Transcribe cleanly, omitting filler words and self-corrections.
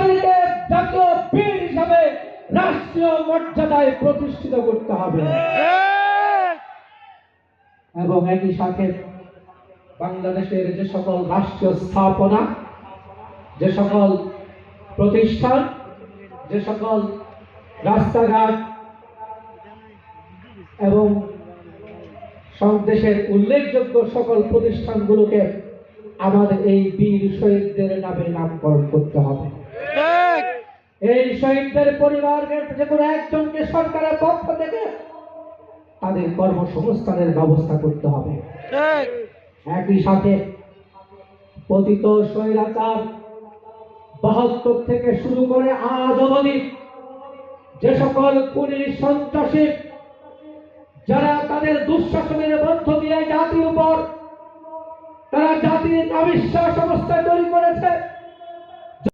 তাদেরকে জাতীয় বীর হিসাবে রাষ্ট্রীয় মর্যাদায় প্রতিষ্ঠিত করতে হবে এবং একই সাথে বাংলাদেশের যে সকল রাষ্ট্রীয় স্থাপনা, যে সকল প্রতিষ্ঠান, যে সকল রাস্তাঘাট এবং দেশের উল্লেখযোগ্য সকল প্রতিষ্ঠানগুলোকে আমাদের এই বীর শহীদদের নামে নামকরণ করতে হবে। এই শহীদদের পরিবারের যে কোনো একজনকে সরকারের পক্ষ থেকে তাদের কর্মসংস্থানের ব্যবস্থা করতে হবে। একই সাথে পতিত স্বৈরাচার ৭২ থেকে শুরু করে আজ অবধি যে সকল খুনি সন্ত্রাসী যারা তাদের দুঃশাসনের মধ্য দিয়ে জাতির উপর তারা জাতির অবিশ্বাস অবস্থা তৈরি করেছে,